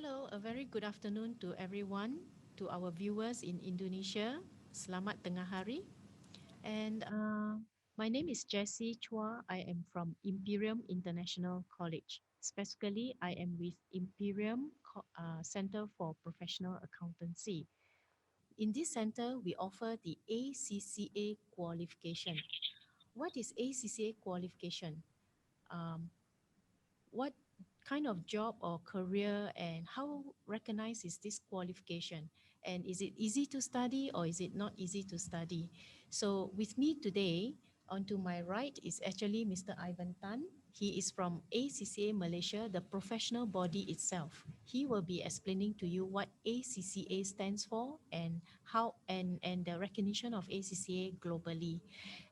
Hello, a very good afternoon to everyone, to our viewers in Indonesia. Selamat tengah hari. And my name is Jessie Chua. I am from Imperium International College. Specifically, I am with Imperium Center for Professional Accountancy. In this center, we offer the ACCA qualification. What is ACCA qualification? Um, what kind of job or career and how recognized is this qualification, and is it easy to study or is it not easy to study? So with me today, on to my right is actually Mr. Ivan Tan. He is from ACCA Malaysia, the professional body itself. He will be explaining to you what ACCA stands for and how and the recognition of ACCA globally.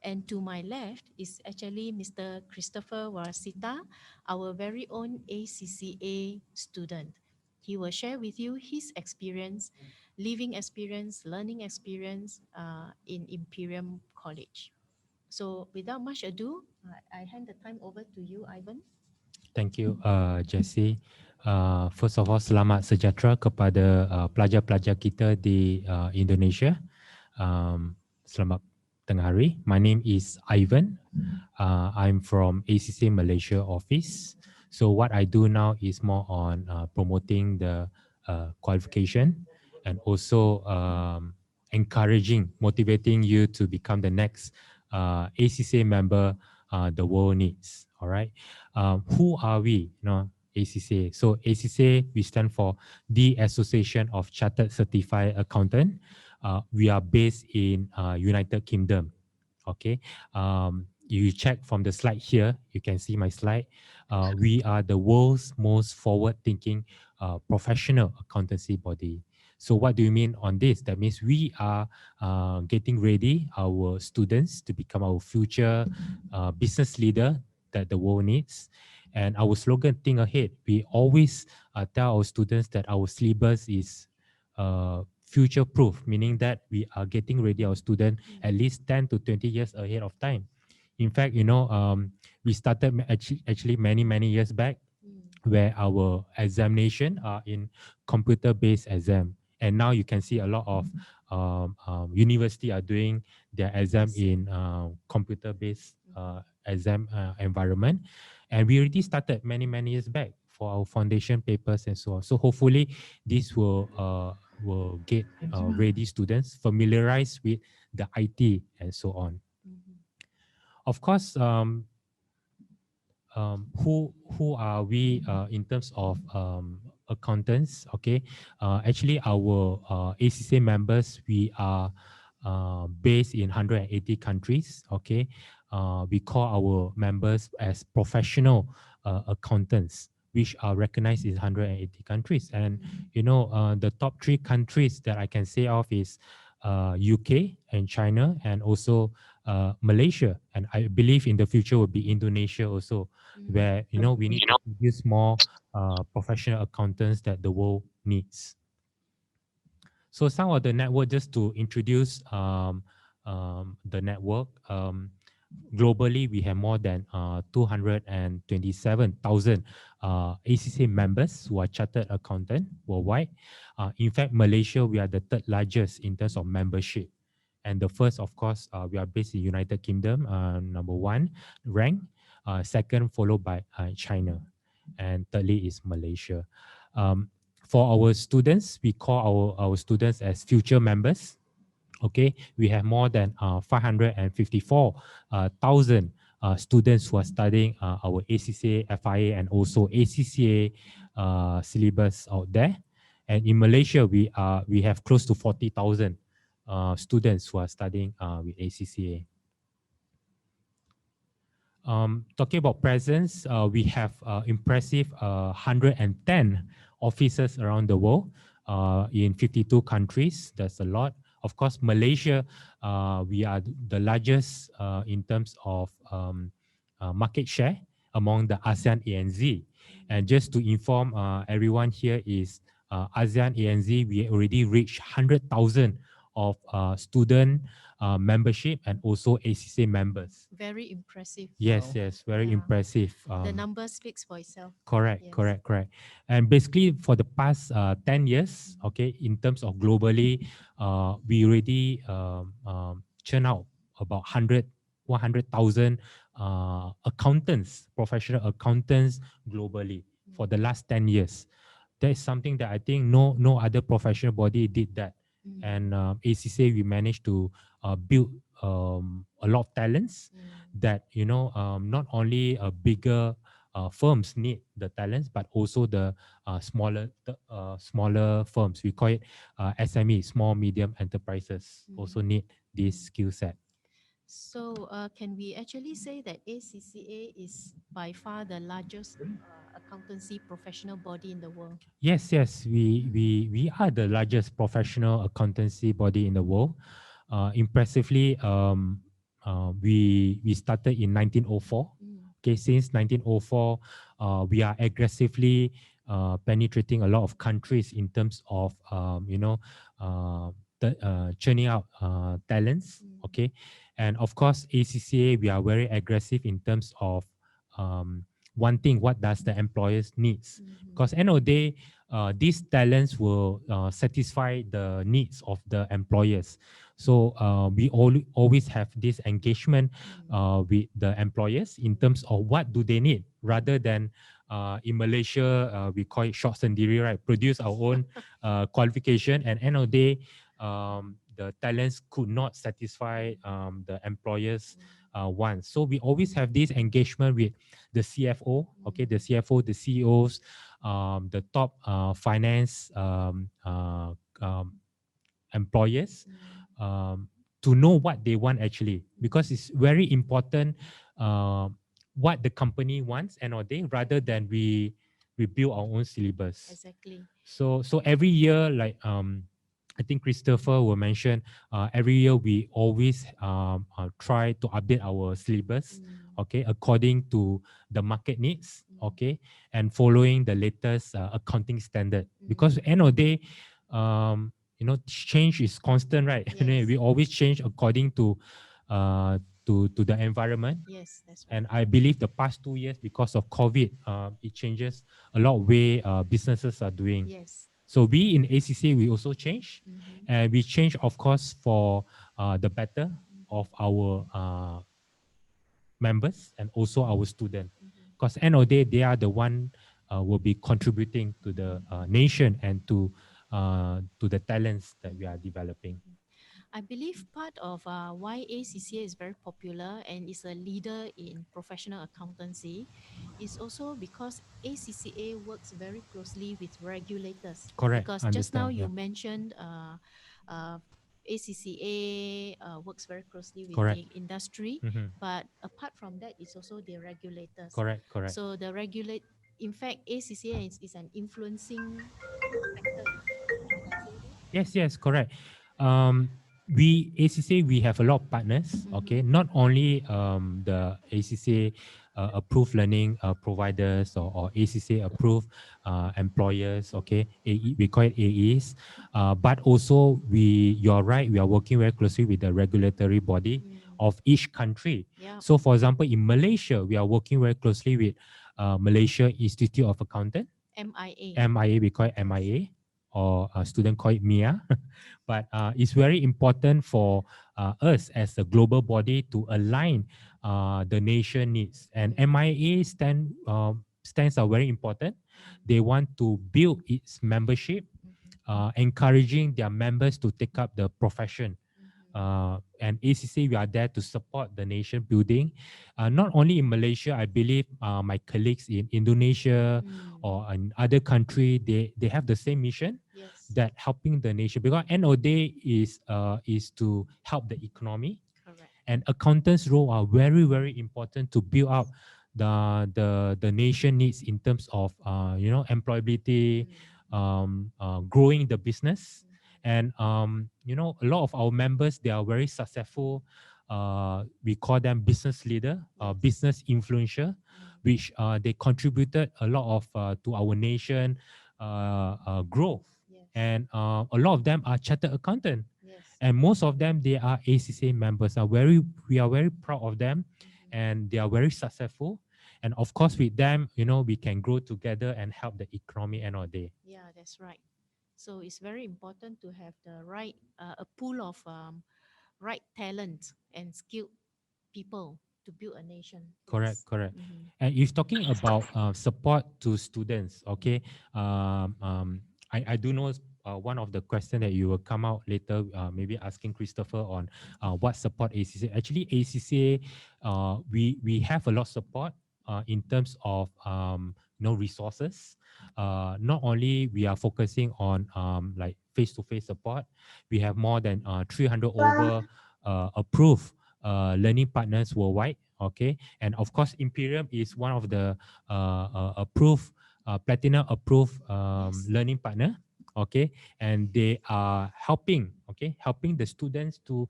And to my left is actually Mr. Christopher Warasita, our very own ACCA student. He will share with you his experience, living experience, learning experience in Imperium College. So without much ado, I hand the time over to you, Ivan. Thank you, Jessie. First of all, selamat sejahtera kepada pelajar-pelajar kita di Indonesia. Selamat tengah hari. My name is Ivan. I'm from ACCA Malaysia office. So what I do now is more on promoting the qualification and also encouraging, motivating you to become the next ACCA member the world needs. All right. Who are we? ACCA. So ACCA, we stand for the Association of Chartered Certified Accountant. We are based in United Kingdom. Okay. You check from the slide here. You can see my slide. We are the world's most forward-thinking professional accountancy body. So what do you mean on this? That means we are getting ready our students to become our future business leader that the world needs. And our slogan, think ahead. We always tell our students that our syllabus is future proof, meaning that we are getting ready our student at least 10 to 20 years ahead of time. In fact, we started actually many years back where our examination are in computer-based exam. And now you can see a lot of university are doing their exam in computer-based exam environment. And we already started many years back for our foundation papers and so on. So hopefully this will get ready students familiarized with the IT and so on. Of course, who are we in terms of accountants? Okay, actually our ACCA members, we are based in 180 countries. Okay, we call our members as professional accountants, which are recognized in 180 countries. And the top 3 countries that I can say of is UK and China, and also Malaysia, and I believe in the future will be Indonesia also, where we need to produce more professional accountants that the world needs. So some of the network, just to introduce the network. Globally, we have more than 227,000 ACCA members who are chartered accountant worldwide. In fact, Malaysia, we are the 3rd largest in terms of membership. And the first, of course, we are based in United Kingdom, number 1 rank. Second, followed by China. And thirdly is Malaysia. For our students, we call our students as future members. Okay, we have more than 554,000 students who are studying our ACCA, FIA, and also ACCA syllabus out there. And in Malaysia, we have close to 40,000 students who are studying with ACCA. Talking about presence, we have impressive 110 offices around the world in 52 countries. That's a lot. Of course, Malaysia, we are the largest in terms of market share among the ASEAN ANZ. And just to inform everyone here is ASEAN ANZ, we already reached 100,000 of student membership and also ACCA members. Very impressive. Yes, yes, very Yeah. impressive. The number speaks for itself. Correct, Yes. correct, correct. And basically, for the past 10 years, okay, in terms of globally, we already churn out about 100,000 accountants, professional accountants globally for the last 10 years. That is something that I think no other professional body did that. And ACCA, we managed to build a lot of talents that, not only a bigger firms need the talents, but also the smaller firms. We call it SME, small medium enterprises, also need this skill set. So, can we actually say that ACCA is by far the largest accountancy professional body in the world? Yes, yes, we are the largest professional accountancy body in the world. Impressively, we started in 1904. Okay, since 1904, we are aggressively penetrating a lot of countries in terms of churning out talents. Okay, and of course, ACCA, we are very aggressive in terms of wanting what does the employers needs, because end of the day, these talents will satisfy the needs of the employers. So we always have this engagement with the employers in terms of what do they need, rather than in Malaysia, we call it short sendiri, right? Produce our own qualification, and end of the day, the talents could not satisfy the employers wants. So we always have this engagement with the CFO, okay, the CFO, the CEOs, the top finance employers, to know what they want actually, because it's very important what the company wants and all day, rather than we build our own syllabus. Exactly. So every year, like I think Christopher will mention, every year we always try to update our syllabus, okay, according to the market needs, okay, and following the latest accounting standard. Because end of the day, change is constant, right? Yes. We always change according to the environment. Yes, that's right. And I believe the past 2 years, because of COVID, it changes a lot of way businesses are doing. Yes. So we in ACCA, we also change, and we change, of course, for the better of our members and also our students. Because end of the day, they are the one will be contributing to the nation and to the talents that we are developing. I believe part of why ACCA is very popular and is a leader in professional accountancy is also because ACCA works very closely with regulators. Correct. Because just now Understand. you Yeah. mentioned ACCA works very closely with Correct. the industry, Mhm. but apart from that, it's also the regulators. Correct. Correct. So in fact, ACCA is an influencing factor. Can I say that? Yes, yes, correct. Um, we ACCA, we have a lot of partners. Okay, not only the ACCA approved learning providers, or ACCA approved employers. Okay, AE, we call it AEs, but also you're right. We are working very closely with the regulatory body of each country. Yeah. So, for example, in Malaysia, we are working very closely with Malaysia Institute of Accountant. MIA. MIA, we call it MIA, or a student call it MIA. But it's very important for us as a global body to align the nation needs. And MIA stands are very important. They want to build its membership, encouraging their members to take up the profession. And ACCA, we are there to support the nation building. Not only in Malaysia, I believe my colleagues in Indonesia or in other country, they have the same mission, Yes. that helping the nation, because end of the day is to help the economy. Correct. And accountants' role are very, very important to build up the nation needs in terms of employability, growing the business. And a lot of our members, they are very successful. We call them business leader, business influencer, which they contributed a lot of to our nation growth. Yes. And a lot of them are chartered accountant. Yes. and most of them, they are ACCA members. We are very proud of them, and they are very successful. And of course, with them, we can grow together and help the economy end of the day. Yeah, that's right. So it's very important to have the right, a pool of right talent and skilled people to build a nation. Correct, Yes. correct. Mm-hmm. And if talking about support to students, okay, I do know one of the question that you will come out later, maybe asking Christopher on what support ACCA. Actually, ACCA, we have a lot of support in terms of resources. Not only we are focusing on like face-to-face support, we have more than 300 over approved learning partners worldwide. Okay, and of course, Imperium is one of the approved, platinum approved Yes. learning partner. Okay, and they are helping the students to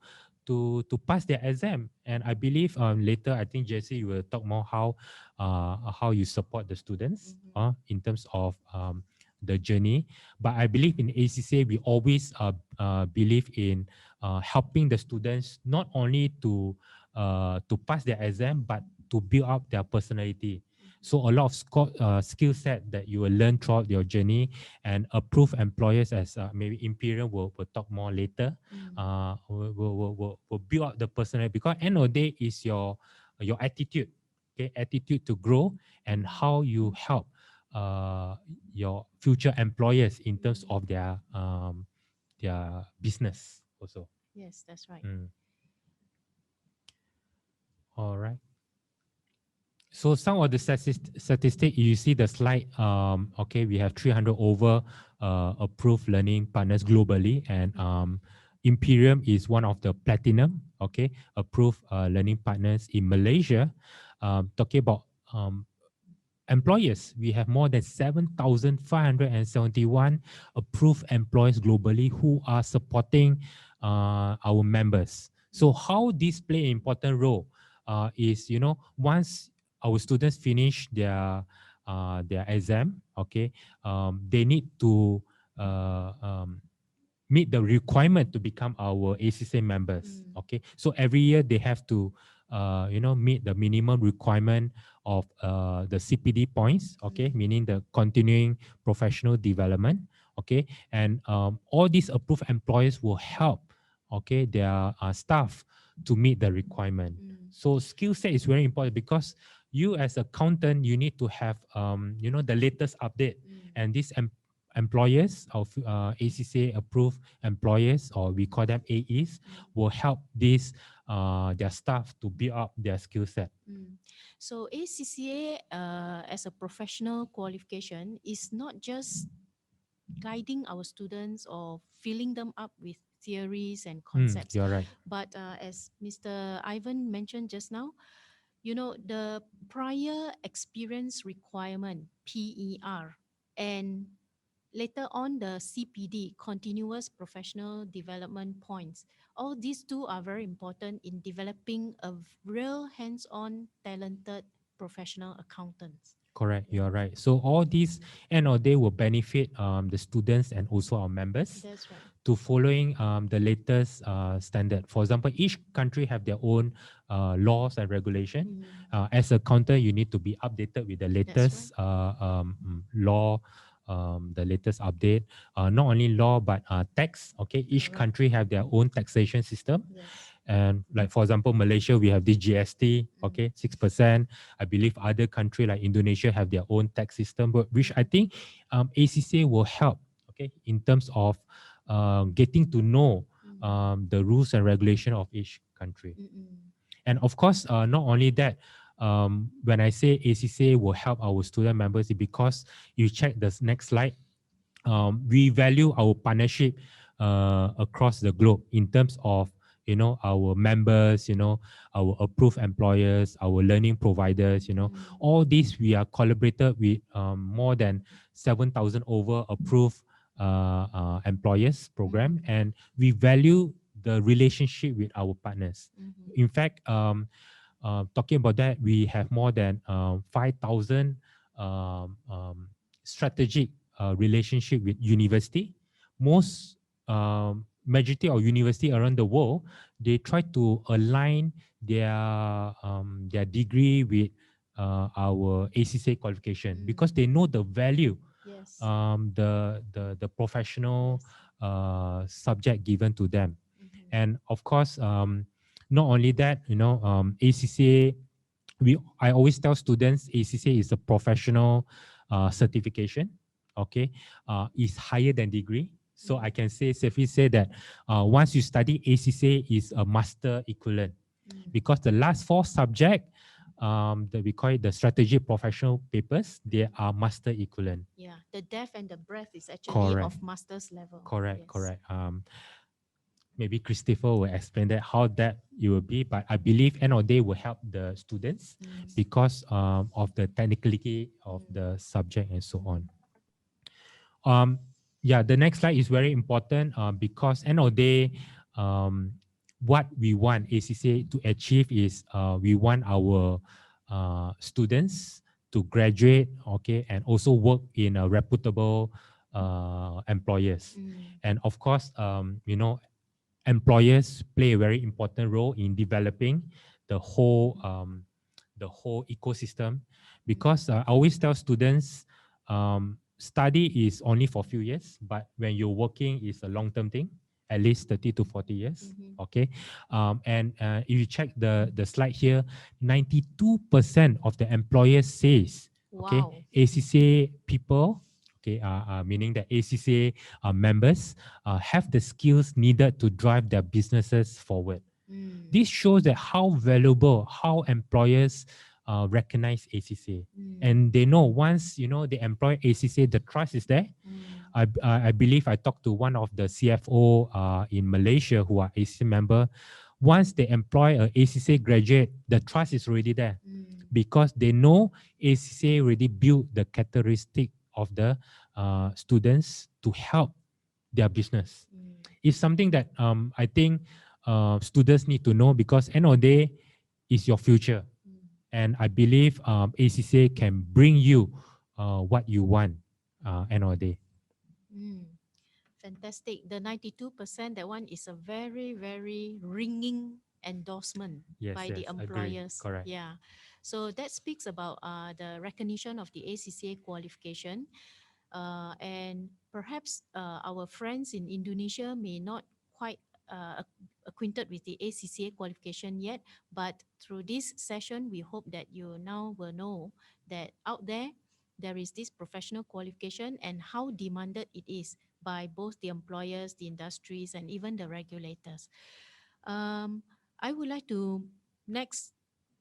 pass their exam. And I believe later, I think Jessie will talk more how you support the students Mm-hmm. in terms of the journey. But I believe in ACCA, we always believe in helping the students not only to pass their exam, but to build up their personality. So a lot of skill set that you will learn throughout your journey, and approved employers, as maybe Imperial will talk more later, Mm. will build up the personality, because end of the day is your attitude, okay, attitude to grow, and how you help uh, your future employers in terms of their business also. Yes, that's right. Mm. All right. So some of the statistic, you see the slide. Okay, we have 300 over approved learning partners globally, and Imperium is one of the platinum, okay, approved learning partners in Malaysia. Talking about employers, we have more than 7,571 approved employers globally who are supporting our members. So how this play an important role is, once our students finish their exam, okay, they need to meet the requirement to become our ACCA members. Okay, so every year they have to meet the minimum requirement of the CPD points. Okay, meaning the continuing professional development. Okay, and all these approved employers will help, okay, their staff to meet the requirement. So skill set is very important, because you as accountant, you need to have the latest update, and these employers of ACCA approved employers, or we call them AEs, will help these their staff to build up their skill set. So ACCA as a professional qualification is not just guiding our students or filling them up with theories and concepts, You're right. but as Mr. Ivan mentioned just now, the prior experience requirement, PER, and later on the CPD, continuous professional development points. All these two are very important in developing a real hands-on talented professional accountants. Correct, Yeah. you're right. So all these end of the day will benefit the students and also our members That's right. to following the latest standard. For example, each country have their own laws and regulation. As a counter, you need to be updated with the That's latest right. law, the latest update. Not only law, but tax. Okay, each Correct. country have their own taxation system. Yes. And like for example, Malaysia, we have the GST, okay, 6%. I believe other country like Indonesia have their own tax system, but which I think ACCA will help, okay, in terms of getting to know the rules and regulation of each country. And of course, not only that, when I say ACCA will help our student members, it's because you check the next slide, we value our partnership across the globe in terms of our members, our approved employers, our learning providers, all these we are collaborated with more than 7,000 over approved employers program, and we value the relationship with our partners. In fact, talking about that, we have more than 5,000 strategic relationship with university. Most majority of university around the world, they try to align their degree with our ACCA qualification because they know the value, Yes. the professional Yes. subject given to them. Mm-hmm. And of course, not only that, ACCA, I always tell students ACCA is a professional certification. Okay, is higher than degree. So I can say safely say that once you study ACCA is a master equivalent because the last four subject, that we call it the strategic professional papers, they are master equivalent. Yeah, the depth and the breadth is actually Correct. of master's level. Correct. Yes. Correct. Maybe Christopher will explain that how that it will be, but I believe end of the day will help the students because of the technicality of the subject and so on. Um, yeah, the next slide is very important because end of the day, what we want ACCA to achieve is we want our students to graduate, okay, and also work in a reputable employers. And of course, employers play a very important role in developing the whole ecosystem because I always tell students study is only for a few years, but when you're working is a long-term thing, at least 30 to 40 years. Okay. And if you check the slide here, 92% of the employers says, okay, Wow. ACCA people, okay, meaning that ACCA members have the skills needed to drive their businesses forward. This shows that how valuable, how employers recognize ACCA, and they know once they employ ACCA, the trust is there. I believe I talked to one of the CFO in Malaysia who are ACCA member. Once they employ a ACCA graduate, the trust is already there because they know ACCA already built the characteristic of the students to help their business. It's something that I think students need to know because end of the day is your future. And I believe ACCA can bring you what you want end of the day. Fantastic. The 92%, that one is a very, very ringing endorsement Yes, by the yes, agree. employers. Correct. Yeah. So that speaks about the recognition of the ACCA qualification. And perhaps our friends in Indonesia may not quite acquainted with the ACCA qualification yet, but through this session, we hope that you now will know that out there is this professional qualification and how demanded it is by both the employers, the industries, and even the regulators. Um, I would like to next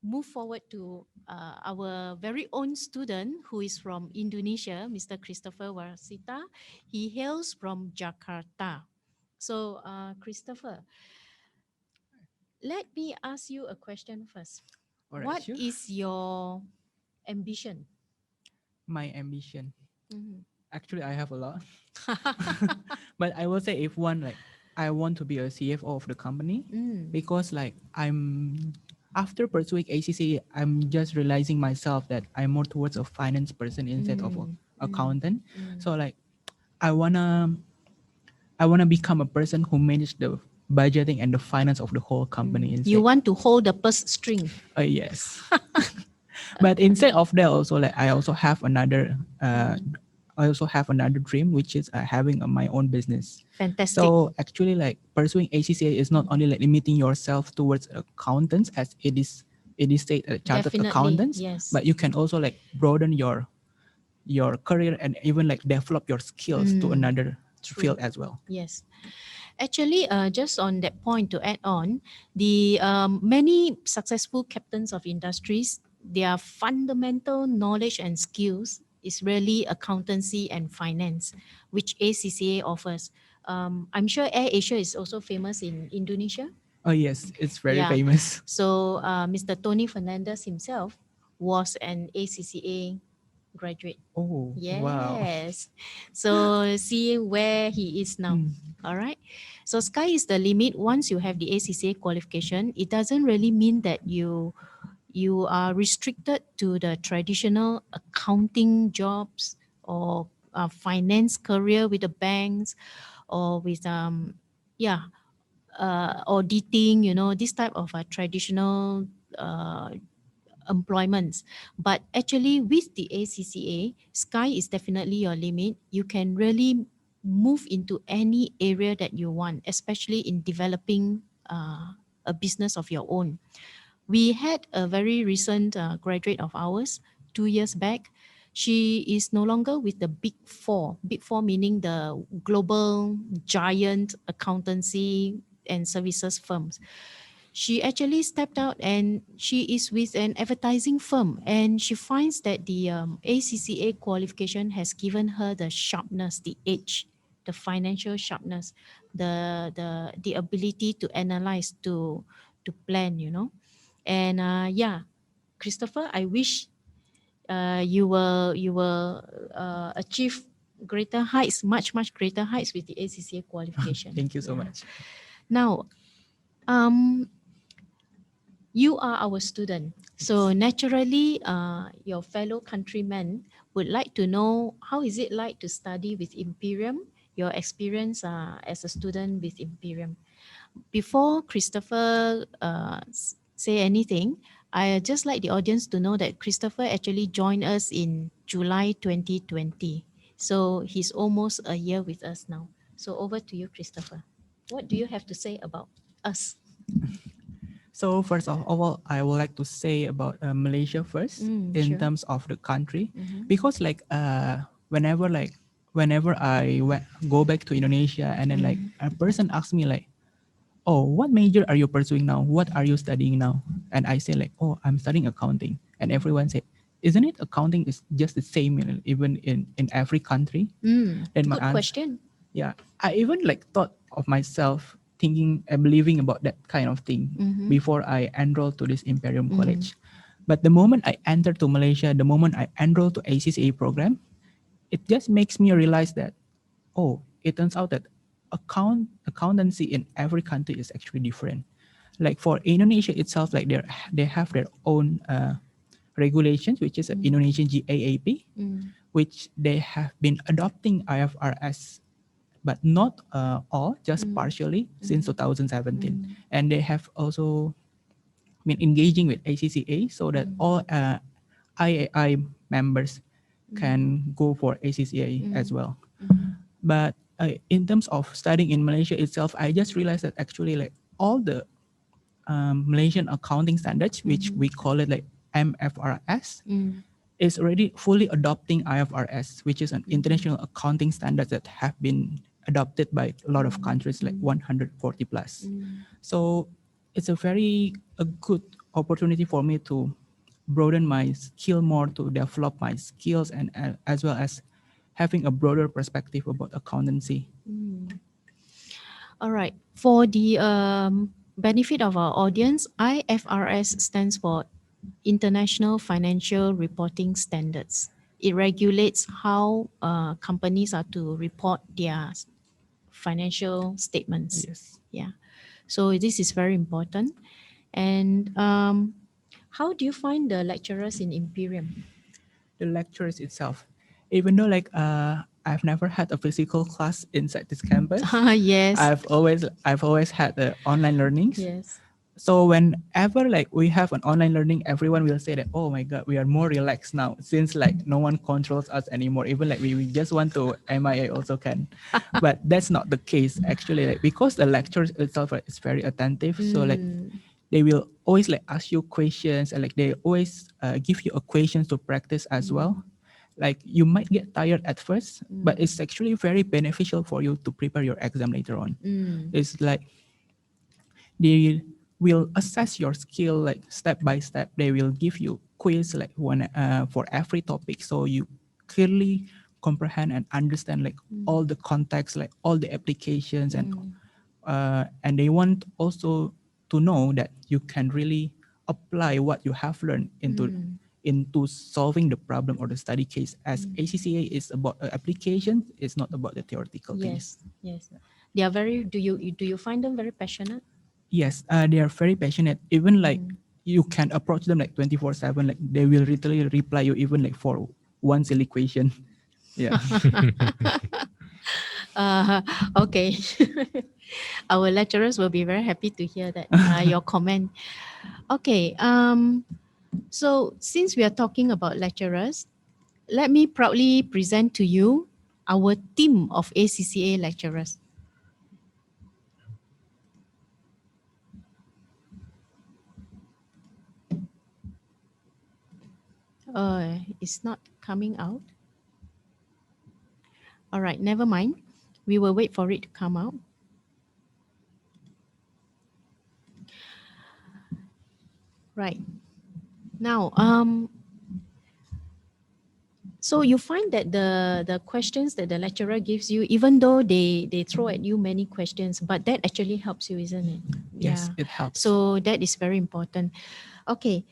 move forward to our very own student who is from Indonesia, Mr. Christopher Warsita. He hails from Jakarta. So, Christopher, let me ask you a question first. All right, What sure. is your ambition? My ambition. Mhm. Actually, I have a lot. But I will say if one like I want to be a CFO of the company because like I'm after pursuing ACC, I'm just realizing myself that I'm more towards a finance person instead of a accountant. So like I wanna I wanna become a person who manage the budgeting and the finance of the whole company You instead. want to hold the purse string. Yes. But instead of that, also like I also have another dream, which is having my own business. Fantastic. So actually, like pursuing ACCA is not only like limiting yourself towards accountants, as it is said chartered Definitely, accountants, yes. but you can also like broaden your career and even like develop your skills to another True. field as well. Yes. Actually, just on that point to add on, the many successful captains of industries, their fundamental knowledge and skills is really accountancy and finance, which ACCA offers. I'm sure Air Asia is also famous in Indonesia. Oh yes, it's very Yeah. famous. So Mr. Tony Fernandez himself was an ACCA graduate. Oh wow. Yes. So see where he is now. Mm, All right. So sky is the limit. Once you have the ACCA qualification, it doesn't really mean that you are restricted to the traditional accounting jobs or finance career with the banks or with yeah, auditing, this type of traditional uh, employments. But actually, with the ACCA, sky is definitely your limit. You can really move into any area that you want, especially in developing a business of your own. We had a very recent graduate of ours 2 years back. She is no longer with the big four. Big four meaning the global giant accountancy and services firms. She actually stepped out and she is with an advertising firm, and she finds that the ACCA qualification has given her the sharpness, the edge, the financial sharpness, the ability to analyze, to plan, and yeah, Christopher, I wish you will achieve greater heights, much greater heights with the ACCA qualification. Thank you so Yeah. much. Now, um, you are our student, so naturally, your fellow countrymen would like to know how is it like to study with Imperium. Your experience as a student with Imperium. Before Christopher say anything, I just like the audience to know that Christopher actually joined us in July 2020. So he's almost a year with us now. So over to you, Christopher. What do you have to say about us? So first of all, I would like to say about Malaysia first in Sure. terms of the country, Mm-hmm. because whenever go back to Indonesia and then like a person asks me like, oh, what major are you pursuing now? What are you studying now? And I say like, oh, I'm studying accounting. And everyone say, isn't it accounting is just the same even in every country? Then my Good answer, question. yeah, I even like thought of myself thinking and believing about that kind of thing before I enrolled to this Imperium College. But the moment I entered to Malaysia, the moment I enrolled to ACCA program, it just makes me realize that, oh, it turns out that accountancy in every country is actually different. Like for Indonesia itself, like they have their own regulations, which is Indonesian GAAP, which they have been adopting IFRS, but not all, just partially since 2017. And they have also been engaging with ACCA so that all IAI members can go for ACCA as well. But in terms of studying in Malaysia itself, I just realized that actually like all the Malaysian accounting standards, which we call it like MFRS, is already fully adopting IFRS, which is an international accounting standard that have been adopted by a lot of countries, like 140 plus. So it's a good opportunity for me to broaden my skill more, to develop my skills, and as well as having a broader perspective about accountancy. All right. For the benefit of our audience, IFRS stands for International Financial Reporting Standards. It regulates how companies are to report their financial statements. Yes. Yeah. So this is very important. And how do you find the lecturers in Imperium? The lectures itself, even though like I've never had a physical class inside this campus, Yes. I've always had the online learnings. Yes. So whenever like we have an online learning, everyone will say that, oh my god, we are more relaxed now since like no one controls us anymore. Even like we just want to MIA also can. But that's not the case actually, like, because the lectures itself is very attentive. So like they will always like ask you questions, and like they always give you equations to practice as well. Like you might get tired at first, but it's actually very beneficial for you to prepare your exam later on. It's like they will assess your skill like step by step. They will give you quiz like one for every topic, so you clearly comprehend and understand like all the context, like all the applications, and they want also to know that you can really apply what you have learned into solving the problem or the study case, as ACCA is about application, it's not about the theoretical things. Yes. They are very. Do you find them very passionate? Yes, they are very passionate. Even like you can approach them like 24/7. Like they will literally reply you even like for one silly question. Yeah. Uh, okay. Our lecturers will be very happy to hear that your comment. Okay. So since we are talking about lecturers, let me proudly present to you our team of ACCA lecturers. It's not coming out. All right, never mind. We will wait for it to come out. Right. Now, so you find that the questions that the lecturer gives you, even though they throw at you many questions, but that actually helps you, isn't it? Yes, Yeah. it helps. So that is very important. Okay.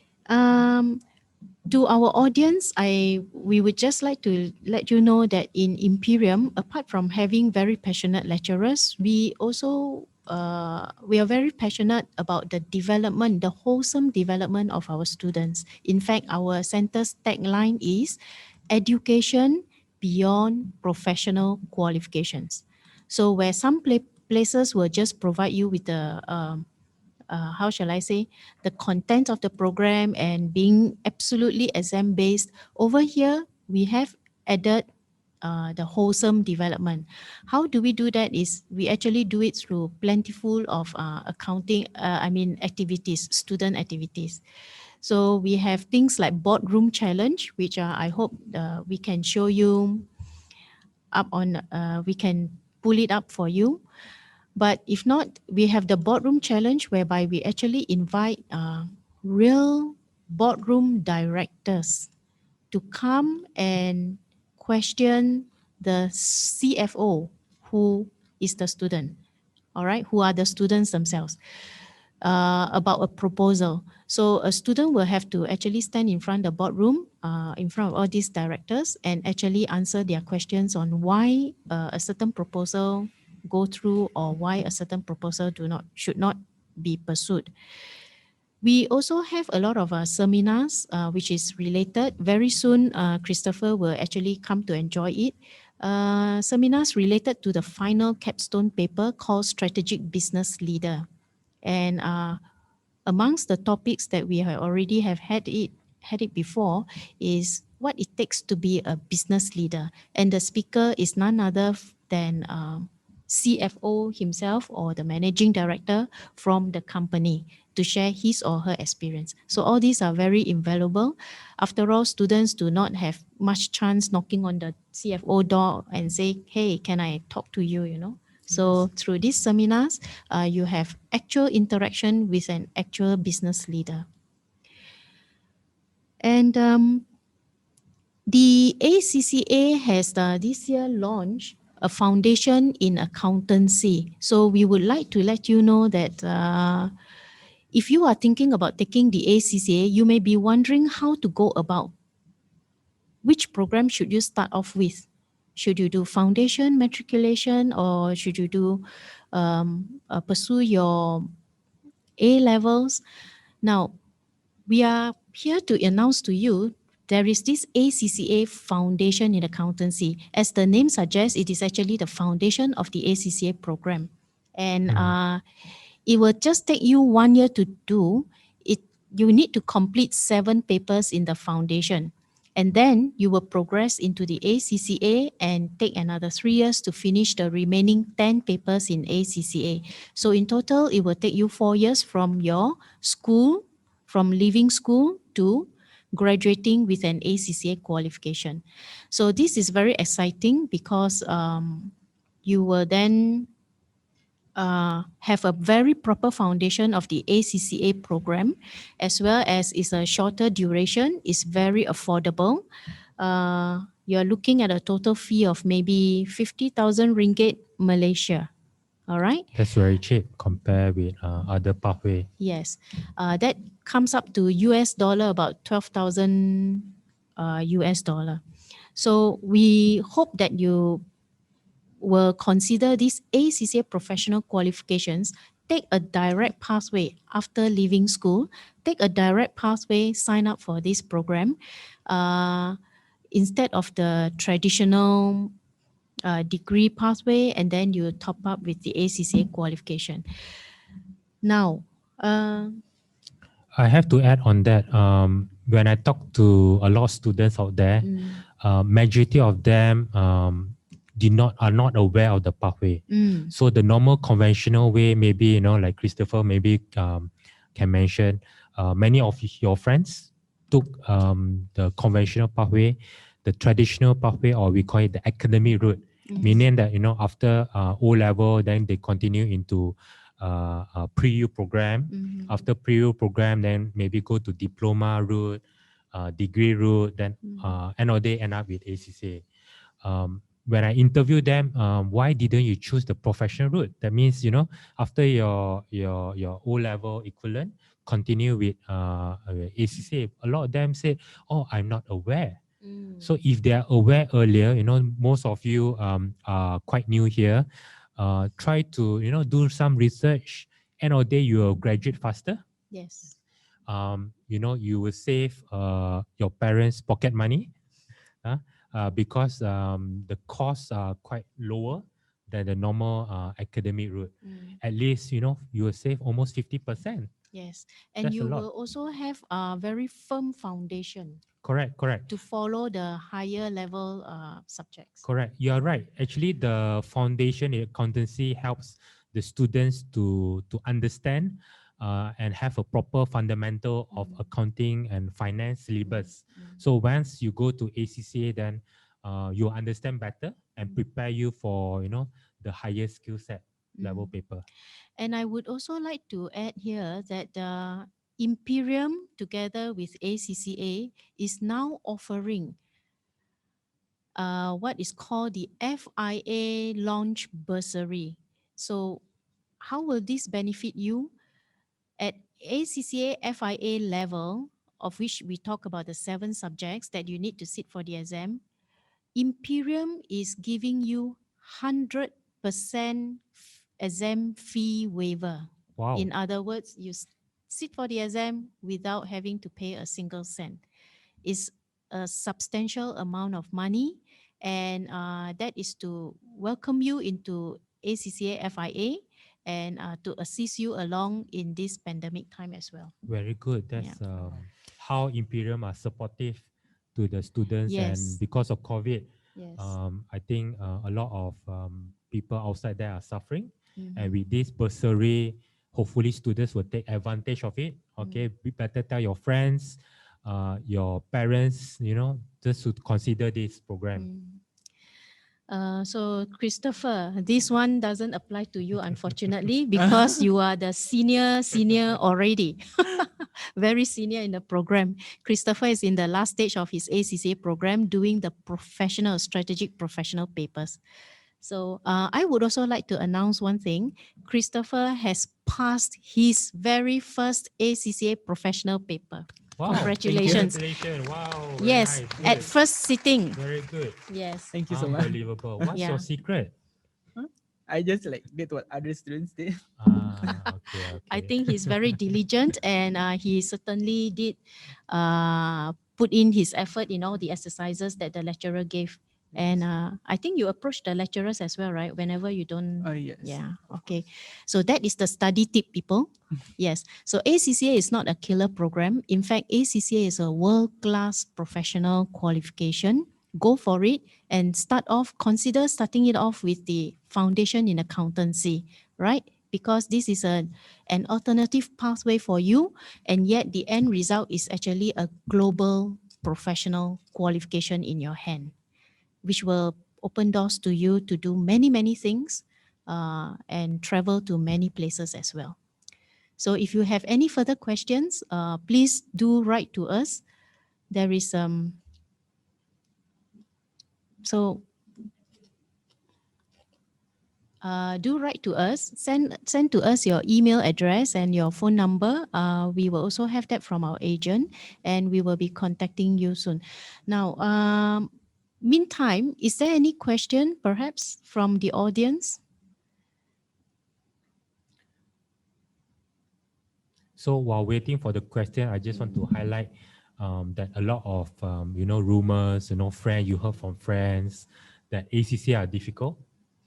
To our audience, we would just like to let you know that in Imperium, apart from having very passionate lecturers, we also we are very passionate about the development, the wholesome development of our students. In fact, our center's tagline is education beyond professional qualifications. So where some places will just provide you with the how shall I say, the content of the program and being absolutely exam based. Over here, we have added the wholesome development. How do we do that? Is we actually do it through plentiful of activities, student activities. So we have things like boardroom challenge, which I hope we can show you up on. We can pull it up for you. But if not, we have the boardroom challenge whereby we actually invite real boardroom directors to come and question the CFO who is the student, all right, who are the students themselves, about a proposal. So a student will have to actually stand in front of the boardroom, in front of all these directors, and actually answer their questions on why a certain proposal go through or why a certain proposal should not be pursued. We also have a lot of seminars which is related. Very soon, Christopher will actually come to enjoy it. Seminars related to the final capstone paper called Strategic Business Leader. And amongst the topics that we have already have had it before is what it takes to be a business leader, and the speaker is none other than CFO himself or the managing director from the company to share his or her experience. So all these are very invaluable. After all, students do not have much chance knocking on the CFO door and say, hey, can I talk to you, you know? So through these seminars, you have actual interaction with an actual business leader. And the ACCA has this year launched a foundation in accountancy. So we would like to let you know that if you are thinking about taking the ACCA, you may be wondering how to go about. Which program should you start off with? Should you do foundation matriculation, or should you do pursue your A levels? Now, we are here to announce to you there is this ACCA Foundation in Accountancy. As the name suggests, it is actually the foundation of the ACCA program. And it will just take you 1 year to do it. You need to complete 7 papers in the foundation. And then you will progress into the ACCA and take another 3 years to finish the remaining 10 papers in ACCA. So in total, it will take you 4 years from your school, from leaving school to graduating with an ACCA qualification. So this is very exciting because you will then have a very proper foundation of the ACCA program, as well as it's a shorter duration, it's very affordable. You're looking at a total fee of maybe 50,000 ringgit Malaysia. All right. That's very cheap compared with other pathway. Yes, that comes up to US dollar about 12,000 US dollar. So we hope that you will consider these ACCA professional qualifications, take a direct pathway after leaving school, take a direct pathway, sign up for this program instead of the traditional degree pathway, and then you top up with the ACCA qualification. Now, I have to add on that. When I talk to a lot of students out there, majority of them are not aware of the pathway. So the normal conventional way, maybe like Christopher maybe can mention, many of your friends took the conventional pathway, the traditional pathway, or we call it the academic route, meaning that after O level, then they continue into a pre-U program. After pre-U program, then maybe go to diploma route, degree route, then end of the day end up with ACCA. When I interview them, why didn't you choose the professional route? That means, after your O level equivalent, continue with ACCA. A lot of them say, "Oh, I'm not aware." So if they are aware earlier, most of you are quite new here. Try to do some research. End of the day, you will graduate faster. yes. You will save your parents' pocket money, because the costs are quite lower than the normal academic route. At least, you will save almost 50%. Yes, and That's a you lot. will also have a very firm foundation Correct. to follow the higher level subjects. Correct. You are right. Actually, the foundation in accountancy helps the students to understand and have a proper fundamental of accounting and finance syllabus. So once you go to ACCA, then you understand better and prepare you for the higher skill set level paper. And I would also like to add here that Imperium, together with ACCA, is now offering what is called the FIA Launch Bursary. So, how will this benefit you? At ACCA FIA level, of which we talk about the 7 subjects that you need to sit for the exam, Imperium is giving you 100% exam fee waiver. Wow. In other words, you sit for the exam without having to pay a single cent. It's a substantial amount of money, and that is to welcome you into ACCA FIA and to assist you along in this pandemic time as well. Very good. That's how Imperium are supportive to the students. Yes. And because of COVID, Yes. I think a lot of people outside there are suffering. Mhm. And with this bursary, hopefully students will take advantage of it. Okay, be better tell your friends, your parents, just to consider this program. So Christopher, this one doesn't apply to you, unfortunately, because you are the senior already, very senior in the program. Christopher is in the last stage of his ACCA program, doing the strategic professional papers. So I would also like to announce one thing. Christopher has passed his very first ACCA professional paper. Wow. Congratulations. Congratulations. Wow. Very Yes, nice. at Good. first sitting. Very good. Yes. Thank you so much. Unbelievable. What's Yeah. your secret? I just did what other students did. Okay. I think he's very diligent, and he certainly did put in his effort in all the exercises that the lecturer gave. And I think you approach the lecturers as well, right? Whenever you don't. Yes. Yeah. Okay. So that is the study tip, people. Yes. So ACCA is not a killer program. In fact, ACCA is a world-class professional qualification. Go for it and consider starting it off with the foundation in accountancy, right? Because this is an alternative pathway for you, and yet the end result is actually a global professional qualification in your hand, which will open doors to you to do many, many things and travel to many places as well. So if you have any further questions, please do write to us. There is so do write to us. Send to us your email address and your phone number. We will also have that from our agent, and we will be contacting you soon. Now, meantime, is there any question perhaps from the audience? So while waiting for the question, I just want to highlight that a lot of rumors, friends, you heard from friends that ACCA are difficult.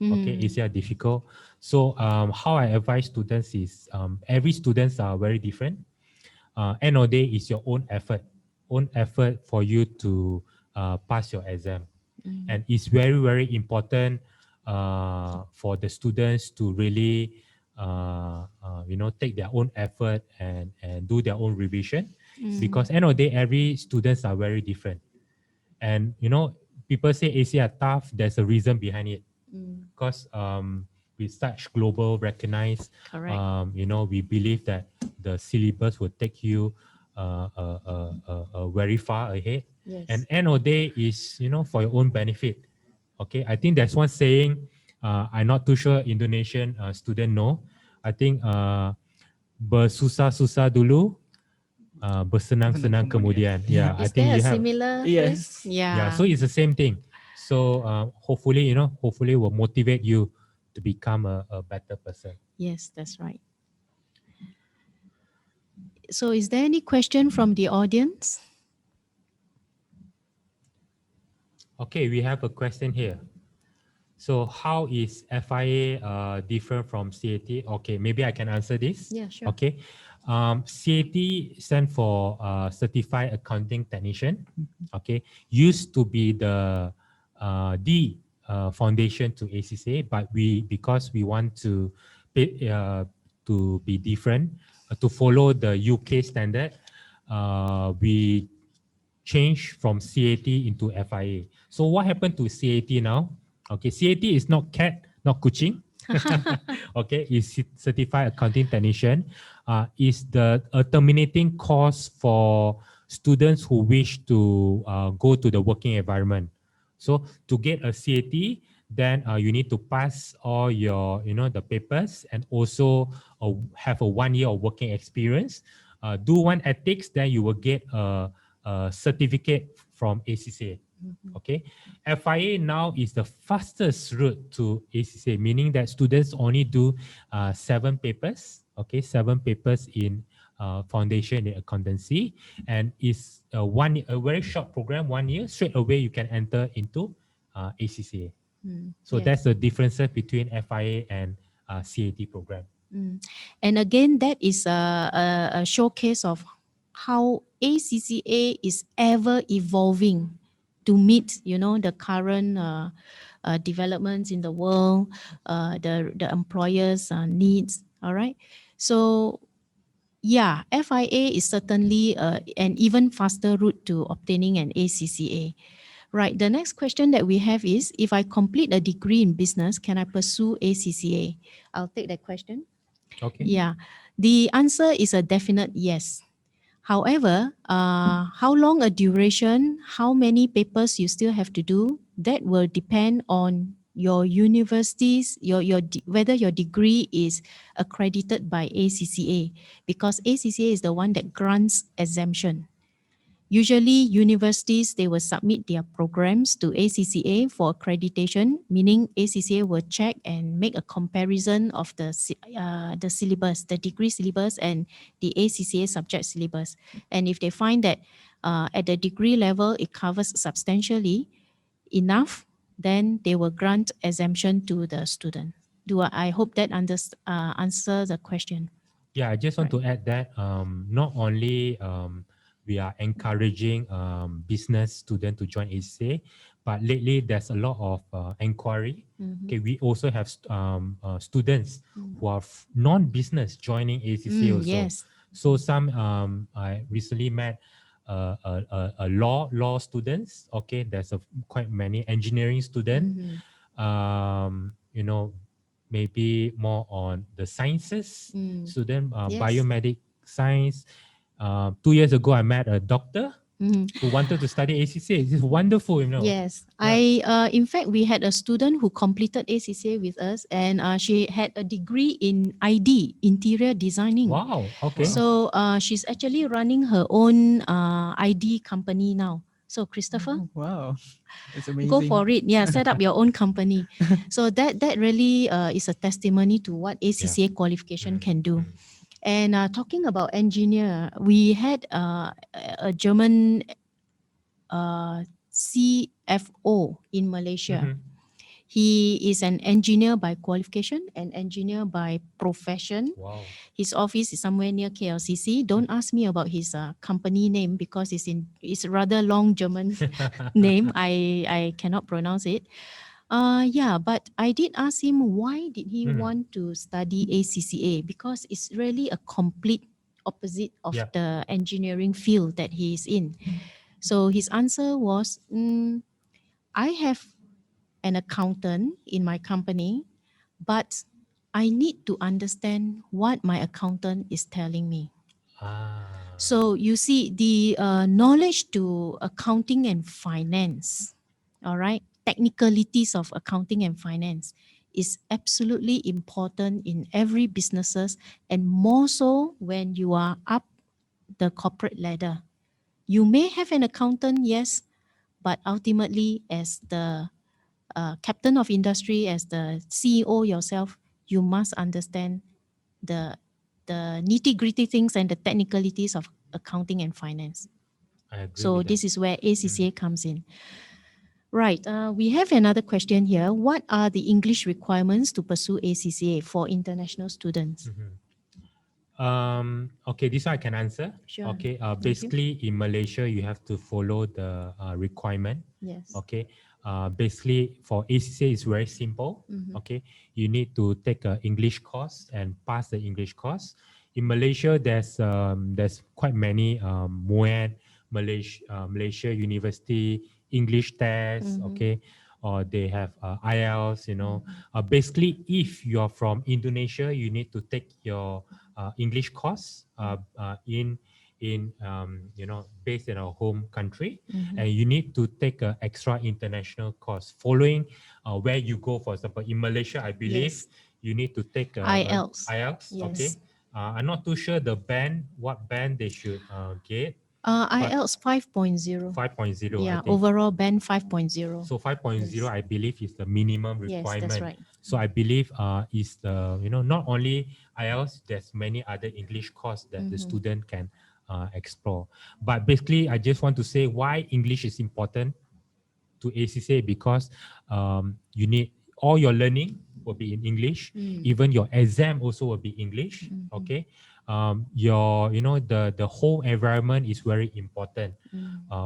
Okay, ACCA are difficult. So how I advise students is every students are very different. End of the day is your own effort for you to pass your exam. And it's very, very important for the students to really, take their own effort and do their own revision. Because end of the day, every students are very different. And, people say ACCA are tough. There's a reason behind it. Because with such global recognized, we believe that the syllabus will take you very far ahead. Yes. And end of the day is, for your own benefit. Okay, I think there's one saying, I'm not too sure Indonesian student know. I think bersusah-susah dulu, bersenang-senang kemudian. Yeah, I Is think there we a have. similar Yes. phrase? Yeah. Yeah, so it's the same thing. So hopefully will motivate you to become a better person. Yes, that's right. So is there any question from the audience? Okay, we have a question here. So how is FIA different from CAT? Okay, maybe I can answer this. Yeah, sure. Okay. CAT stand for Certified Accounting Technician. Okay, used to be the foundation to ACCA, but because we want to be different, to follow the UK standard, we change from CAT into FIA. So what happened to CAT now? Okay, CAT is not cat, not kuching. Okay, is Certified Accounting Technician. Is the terminating course for students who wish to go to the working environment. So to get a CAT, then you need to pass all your, the papers and also have a 1 year of working experience. Do one ethics, then you will get a certificate from ACCA. Okay, FIA now is the fastest route to ACCA, meaning that students only do 7 papers. Okay, 7 papers in foundation in accountancy, and it's a very short program, 1 year. Straight away you can enter into ACCA. So Yes. that's the differences between FIA and CAT program. And again, that is a showcase of how ACCA is ever evolving to meet, the current developments in the world, the employers' needs. All right. So, yeah, FIA is certainly an even faster route to obtaining an ACCA. Right. The next question that we have is, if I complete a degree in business, can I pursue ACCA? I'll take that question. Okay. Yeah. The answer is a definite yes. However, how long a duration, how many papers you still have to do, that will depend on your universities, whether your degree is accredited by ACCA, because ACCA is the one that grants exemption. Usually, universities, they will submit their programs to ACCA for accreditation, meaning ACCA will check and make a comparison of the syllabus, the degree syllabus and the ACCA subject syllabus. And if they find that at the degree level, it covers substantially enough, then they will grant exemption to the student. I hope that answers the question. Yeah, I just want to add that not only we are encouraging business students to join ACCA, but lately there's a lot of inquiry. Okay, we also have students who are non-business joining ACCA also. Yes. So some I recently met a law students. Okay, there's quite many engineering students. Maybe more on the sciences student, Yes. biomedic science. 2 years ago, I met a doctor who wanted to study ACCA. It's wonderful, Yes, Yeah. in fact, we had a student who completed ACCA with us, and she had a degree in ID, interior designing. Wow. Okay. So she's actually running her own ID company now. So Christopher, Wow, it's amazing. go for it. Yeah, set up your own company. So that really is a testimony to what ACCA qualification can do. And talking about engineer, we had a German CFO in Malaysia. He is an engineer by qualification, an engineer by profession. Wow. His office is somewhere near KLCC. Don't ask me about his company name because it's rather long German name. I cannot pronounce it. Yeah, but I did ask him why did he want to study ACCA, because it's really a complete opposite of Yep. the engineering field that he is in. So his answer was, I have an accountant in my company, but I need to understand what my accountant is telling me. So you see, the knowledge to accounting and finance, all right, technicalities of accounting and finance is absolutely important in every businesses, and more so when you are up the corporate ladder. You may have an accountant, yes, but ultimately as the captain of industry, as the CEO yourself, you must understand the nitty gritty things and the technicalities of accounting and finance. I agree So with this that. is where ACCA comes in. Right. We have another question here. What are the English requirements to pursue ACCA for international students? Okay, this one I can answer. Sure. Okay, Thank you. basically in Malaysia, you have to follow the requirement. Yes. Okay, basically for ACCA, it's very simple. Okay, you need to take an English course and pass the English course. In Malaysia, there's quite many MUET, Malaysia University English test. Okay, or they have IELTS. Basically, if you're from Indonesia, you need to take your English course based in our home country, and you need to take an extra international course following where you go. For example, in Malaysia, I believe Yes. you need to take IELTS. IELTS. Yes. Okay, I'm not too sure what band they should get. IELTS 5.0. 5.0, I Yeah, think. overall band 5.0. So 5.0, Yes. I believe, is the minimum Yes, requirement. that's right. So I believe is the not only IELTS, there's many other English courses that the student can explore. But basically, I just want to say why English is important to ACCA, because you need all your learning will be in English. Even your exam also will be English. Okay, your the whole environment is very important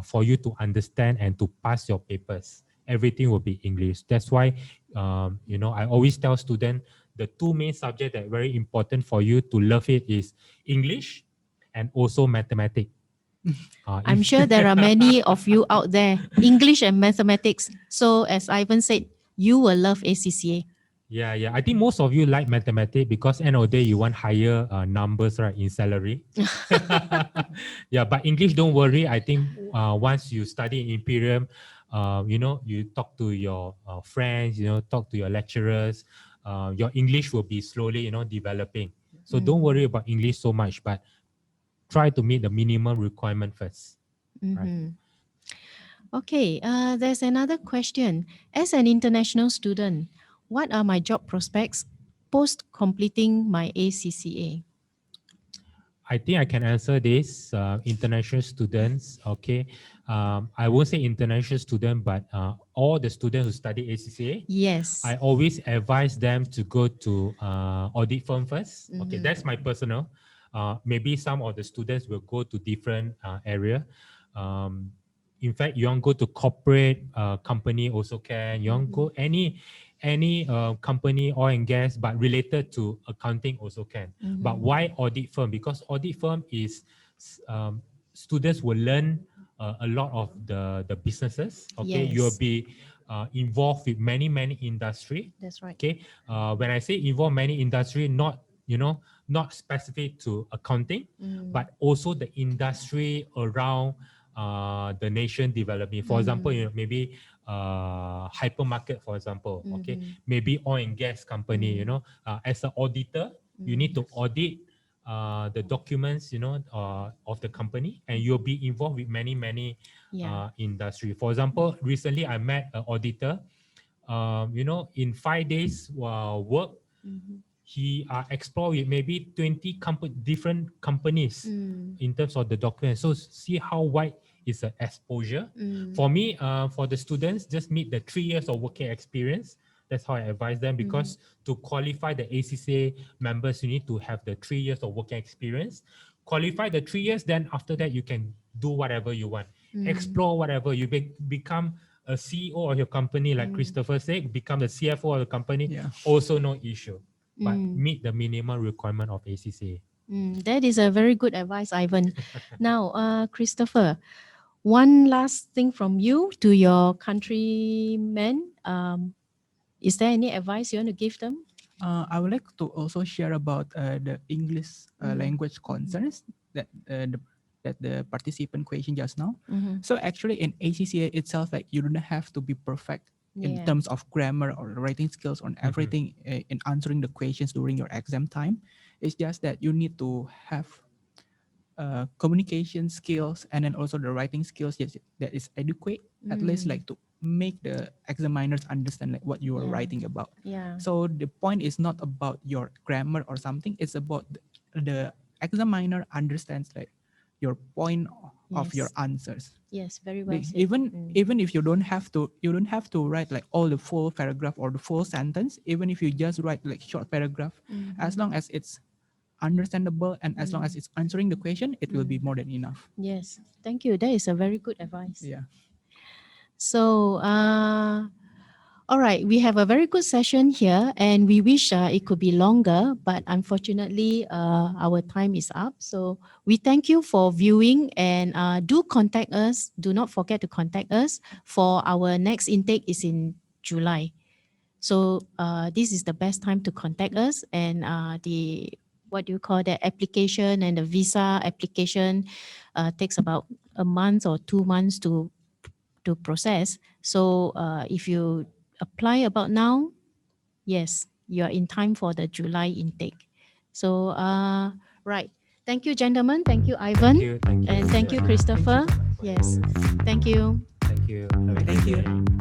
for you to understand and to pass your papers. Everything will be English. That's why I always tell students the two main subjects that are very important for you to love it is English and also mathematics. I'm sure there are many of you out there, English and mathematics. So as Ivan said, you will love ACCA. Yeah. I think most of you like mathematics because end of the day you want higher numbers, right, in salary. Yeah, but English, don't worry. I think once you study in Imperium, you talk to your friends, talk to your lecturers. Your English will be slowly, developing. So don't worry about English so much, but try to meet the minimum requirement first. Right. Okay, there's another question. As an international student, what are my job prospects post completing my ACCA? I think I can answer this. International students, okay. I won't say international student, but all the students who study ACCA, Yes. I always advise them to go to audit firm first. Okay, that's my personal. Maybe some of the students will go to different area. In fact, you want to go to corporate company also can. You want to go any company, oil and gas, but related to accounting also can. But why audit firm? Because audit firm is students will learn a lot of the businesses. Okay, Yes. you'll be involved with many industry. That's right. Okay, when I say involve many industry, not specific to accounting, but also the industry around the nation developing. For example, maybe hypermarket, for example. Okay, maybe oil and gas company. As an auditor, you need to audit the documents, of the company, and you'll be involved with many industry. For example, recently I met an auditor. In 5 days work, he explore with maybe 20 different companies in terms of the documents. So see how wide is the exposure. For me, for the students, just meet the 3 years of working experience. That's how I advise them, because to qualify the ACCA members, you need to have the 3 years of working experience. Qualify the 3 years, then after that you can do whatever you want. Explore whatever. You become a CEO of your company, like Christopher said, become the CFO of the company, also no issue. But meet the minimum requirement of ACCA. That is a very good advice, Ivan. Now, Christopher, one last thing from you to your countrymen. Is there any advice you want to give them? I would like to also share about the English language concerns that the participant question just now. So actually in ACCA itself, like you don't have to be perfect in terms of grammar or writing skills on everything in answering the questions during your exam time. It's just that you need to have communication skills and then also the writing skills that is adequate, at least like to make the examiners understand like what you are writing about. So the point is not about your grammar or something, it's about the examiner understands like your point of your answers. Yes, very well said. Even if you don't have to write like all the full paragraph or the full sentence, even if you just write like short paragraph, as long as it's understandable and as long as it's answering the question, it will be more than enough. Yes, thank you. That is a very good advice. Yeah. So, all right, we have a very good session here, and we wish it could be longer, but unfortunately, our time is up. So we thank you for viewing, and do contact us. Do not forget to contact us for our next intake is in July. So this is the best time to contact us, and the what do you call the application and the visa application takes about a month or 2 months to process. So if you apply about now, yes, you are in time for the July intake. So right, thank you, gentlemen. Thank you, Ivan. Thank you. And thank you, Christopher. Yes, thank you. Thank you. Thank you.